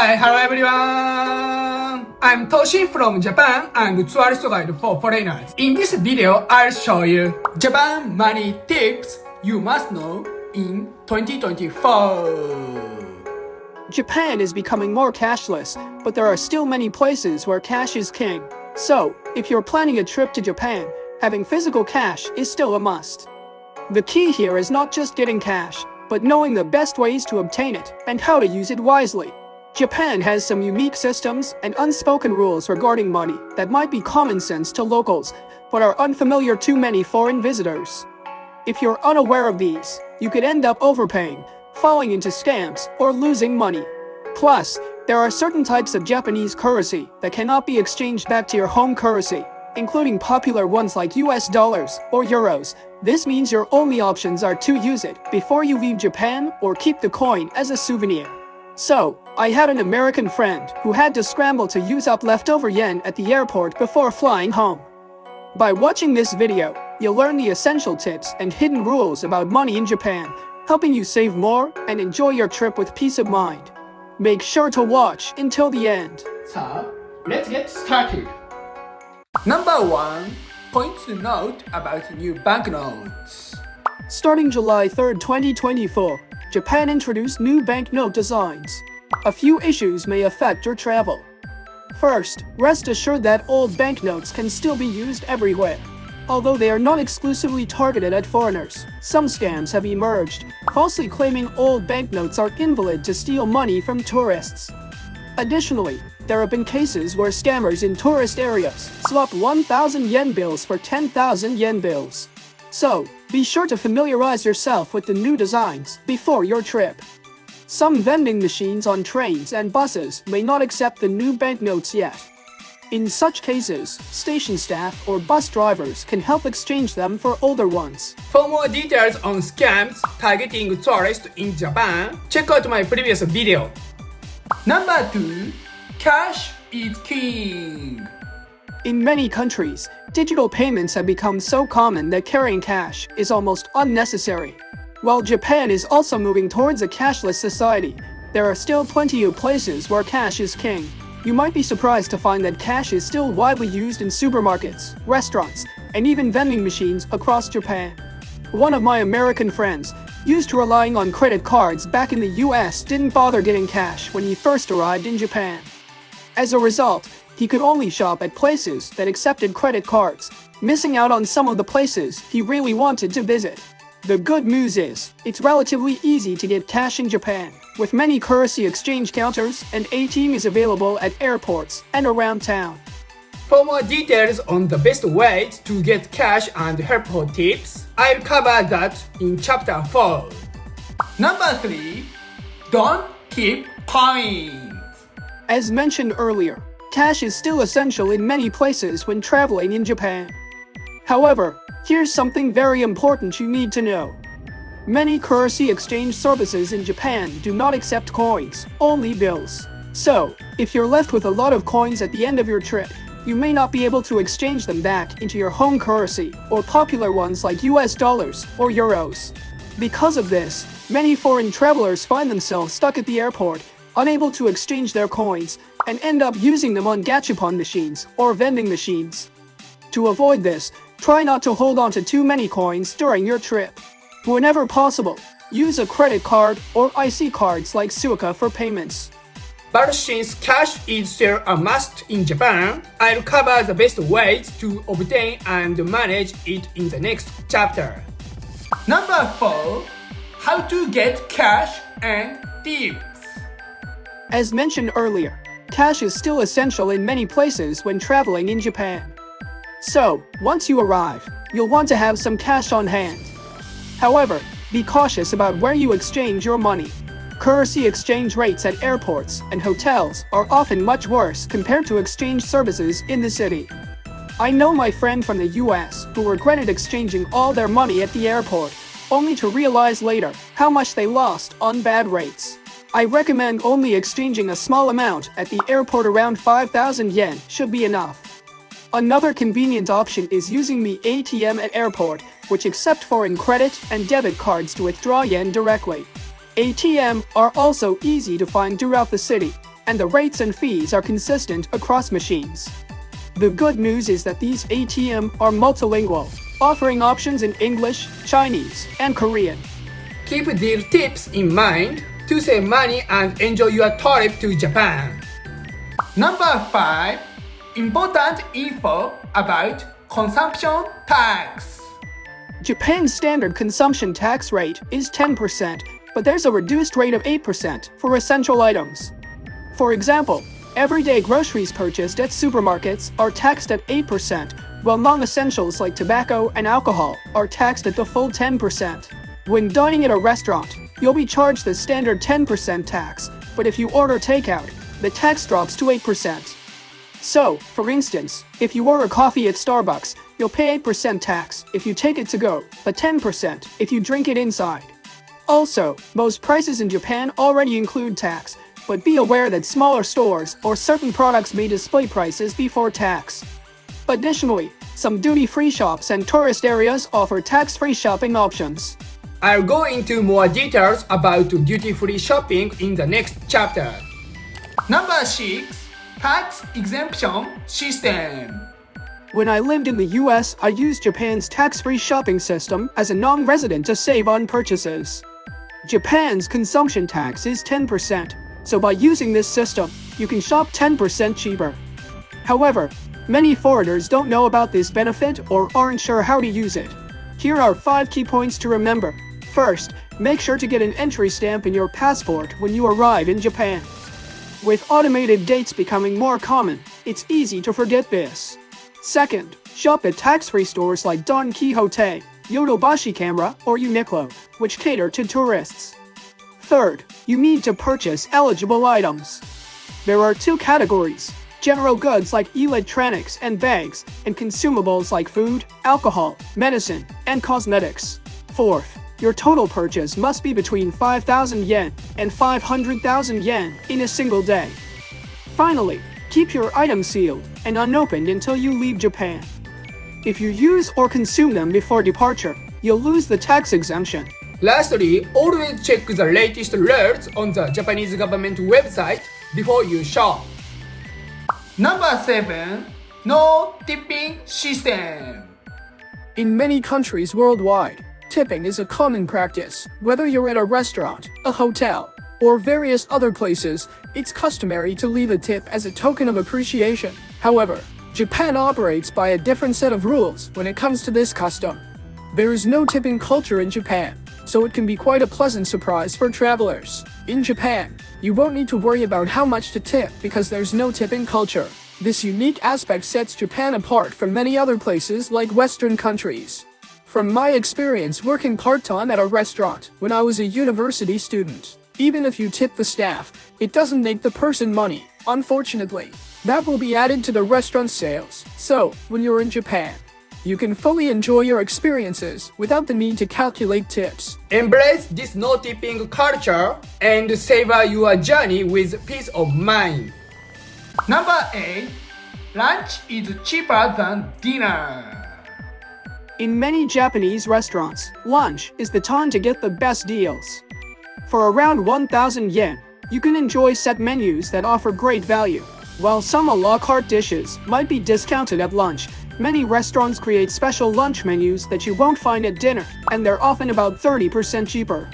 Hi, hello everyone! I'm Toshi from Japan and tourist guide for foreigners. In this video, I'll show you Japan money tips you must know in 2024. Japan is becoming more cashless, but there are still many places where cash is king. So, if you're planning a trip to Japan, having physical cash is still a must. The key here is not just getting cash, but knowing the best ways to obtain it and how to use it wisely. Japan has some unique systems and unspoken rules regarding money that might be common sense to locals, but are unfamiliar to many foreign visitors. If you're unaware of these, you could end up overpaying, falling into scams, or losing money. Plus, there are certain types of Japanese currency that cannot be exchanged back to your home currency, including popular ones like US dollars or euros. This means your only options are to use it before you leave Japan or keep the coin as a souvenir. So, I had an American friend who had to scramble to use up leftover yen at the airport before flying home. By watching this video, you'll learn the essential tips and hidden rules about money in Japan, helping you save more and enjoy your trip with peace of mind. Make sure to watch until the end. So, let's get started. Number 1. Point to note about new banknotes. Starting July 3, 2024, Japan introduced new banknote designs. A few issues may affect your travel. First, rest assured that old banknotes can still be used everywhere. Although they are not exclusively targeted at foreigners, some scams have emerged, falsely claiming old banknotes are invalid to steal money from tourists. Additionally, there have been cases where scammers in tourist areas swap 1,000 yen bills for 10,000 yen bills. So, be sure to familiarize yourself with the new designs before your trip. Some vending machines on trains and buses may not accept the new banknotes yet. In such cases, station staff or bus drivers can help exchange them for older ones. For more details on scams targeting tourists in Japan, check out my previous video. Number 2. Cash is king. In many countries, digital payments have become so common that carrying cash is almost unnecessary. While Japan is also moving towards a cashless society, there are still plenty of places where cash is king. You might be surprised to find that cash is still widely used in supermarkets, restaurants, and even vending machines across Japan. One of my American friends, used to relying on credit cards back in the US, didn't bother getting cash when he first arrived in Japan. As a result, he could only shop at places that accepted credit cards, missing out on some of the places he really wanted to visit. The good news is, it's relatively easy to get cash in Japan, with many currency exchange counters and ATMs available at airports and around town. For more details on the best ways to get cash and helpful tips, I'll cover that in chapter 4. Number 3. Don't keep coins. As mentioned earlier, cash is still essential in many places when traveling in Japan. However, here's something very important you need to know. Many currency exchange services in Japan do not accept coins, only bills. So, if you're left with a lot of coins at the end of your trip, you may not be able to exchange them back into your home currency or popular ones like US dollars or euros. Because of this, many foreign travelers find themselves stuck at the airport, unable to exchange their coins, and end up using them on gachapon machines or vending machines. To avoid this, try not to hold on to too many coins during your trip. Whenever possible, use a credit card or IC cards like Suica for payments. But since cash is still a must in Japan, I'll cover the best ways to obtain and manage it in the next chapter. Number 4. How to get cash and tips. As mentioned earlier, cash is still essential in many places when traveling in Japan. So, once you arrive, you'll want to have some cash on hand. However, be cautious about where you exchange your money. Currency exchange rates at airports and hotels are often much worse compared to exchange services in the city. I know my friend from the US who regretted exchanging all their money at the airport, only to realize later how much they lost on bad rates. I recommend only exchanging a small amount at the airport. Around 5,000 yen should be enough. Another convenient option is using the ATM at airport, which accept foreign credit and debit cards to withdraw yen directly. ATM are also easy to find throughout the city, and the rates and fees are consistent across machines. The good news is that these ATM are multilingual, offering options in English, Chinese, and Korean. Keep these tips in mind to save money and enjoy your trip to Japan. Number 5. Important info about consumption tax. Japan's standard consumption tax rate is 10%, but there's a reduced rate of 8% for essential items. For example, everyday groceries purchased at supermarkets are taxed at 8%, while non-essentials like tobacco and alcohol are taxed at the full 10%. When dining at a restaurant, you'll be charged the standard 10% tax, but if you order takeout, the tax drops to 8%. So, for instance, if you order coffee at Starbucks, you'll pay 8% tax if you take it to go, but 10% if you drink it inside. Also, most prices in Japan already include tax, but be aware that smaller stores or certain products may display prices before tax. Additionally, some duty-free shops and tourist areas offer tax-free shopping options. I'll go into more details about duty-free shopping in the next chapter. Number 6. Tax exemption system. When I lived in the US, I used Japan's tax-free shopping system as a non-resident to save on purchases. Japan's consumption tax is 10%, so by using this system, you can shop 10% cheaper. However, many foreigners don't know about this benefit or aren't sure how to use it. Here are 5 key points to remember. First, make sure to get an entry stamp in your passport when you arrive in Japan. With automated dates becoming more common, it's easy to forget this. Second, shop at tax-free stores like Don Quixote, Yodobashi Camera, or Uniqlo, which cater to tourists. Third, you need to purchase eligible items. There are 2 categories: general goods like electronics and bags, and consumables like food, alcohol, medicine, and cosmetics. Fourth, your total purchase must be between 5,000 yen and 500,000 yen in a single day. Finally, keep your items sealed and unopened until you leave Japan. If you use or consume them before departure, you'll lose the tax exemption. Lastly, always check the latest alerts on the Japanese government website before you shop. Number 7. No tipping system. In many countries worldwide, tipping is a common practice. Whether you're at a restaurant, a hotel, or various other places, it's customary to leave a tip as a token of appreciation. However, Japan operates by a different set of rules when it comes to this custom. There is no tipping culture in Japan, so it can be quite a pleasant surprise for travelers. In Japan, you won't need to worry about how much to tip because there's no tipping culture. This unique aspect sets Japan apart from many other places like Western countries. From my experience working part-time at a restaurant when I was a university student, even if you tip the staff, it doesn't make the person money, unfortunately. That will be added to the restaurant sales. So, when you're in Japan, you can fully enjoy your experiences without the need to calculate tips. Embrace this no tipping culture and savor your journey with peace of mind. Number 8. Lunch is cheaper than dinner. In many Japanese restaurants, lunch is the time to get the best deals. For around 1,000 yen, you can enjoy set menus that offer great value. While some a la carte dishes might be discounted at lunch, many restaurants create special lunch menus that you won't find at dinner, and they're often about 30% cheaper.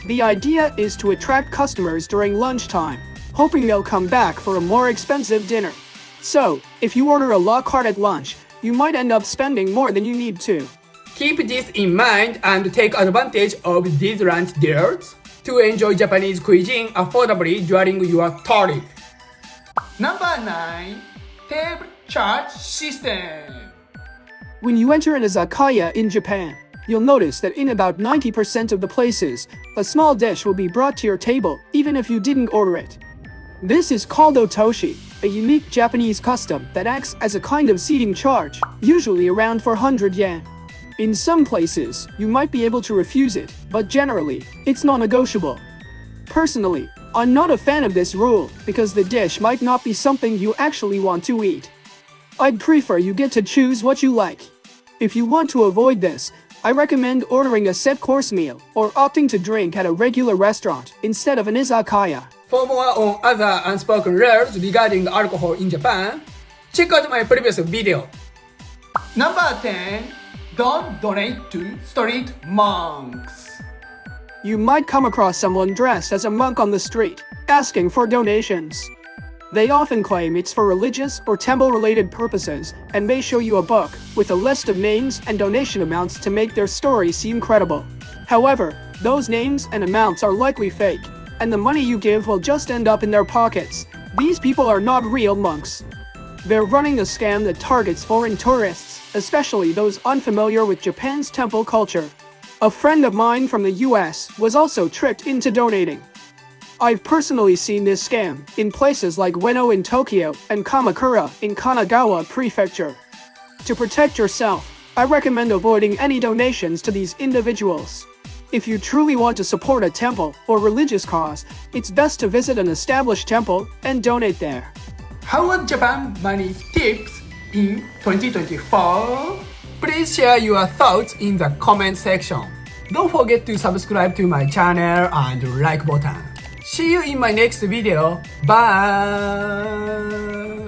The idea is to attract customers during lunchtime, hoping they'll come back for a more expensive dinner. So, if you order a la carte at lunch, you might end up spending more than you need to. Keep this in mind and take advantage of these lunch deals to enjoy Japanese cuisine affordably during your trip. Number 9. Table charge system. When you enter an izakaya in Japan, you'll notice that in about 90% of the places, a small dish will be brought to your table even if you didn't order it. This is called otoshi, a unique Japanese custom that acts as a kind of seating charge, usually around 400 yen. In some places, you might be able to refuse it, but generally, it's non-negotiable. Personally, I'm not a fan of this rule because the dish might not be something you actually want to eat. I'd prefer you get to choose what you like. If you want to avoid this, I recommend ordering a set course meal or opting to drink at a regular restaurant instead of an izakaya. For more on other unspoken rules regarding alcohol in Japan, check out my previous video. Number 10. Don't donate to street monks. You might come across someone dressed as a monk on the street, asking for donations. They often claim it's for religious or temple-related purposes and may show you a book with a list of names and donation amounts to make their story seem credible. However, those names and amounts are likely fake, and the money you give will just end up in their pockets. These people are not real monks. They're running a scam that targets foreign tourists, especially those unfamiliar with Japan's temple culture. A friend of mine from the US was also tricked into donating. I've personally seen this scam in places like Ueno in Tokyo and Kamakura in Kanagawa Prefecture. To protect yourself, I recommend avoiding any donations to these individuals. If you truly want to support a temple or religious cause, it's best to visit an established temple and donate there. How was Japan money tips in 2024? Please share your thoughts in the comment section. Don't forget to subscribe to my channel and like button. See you in my next video. Bye!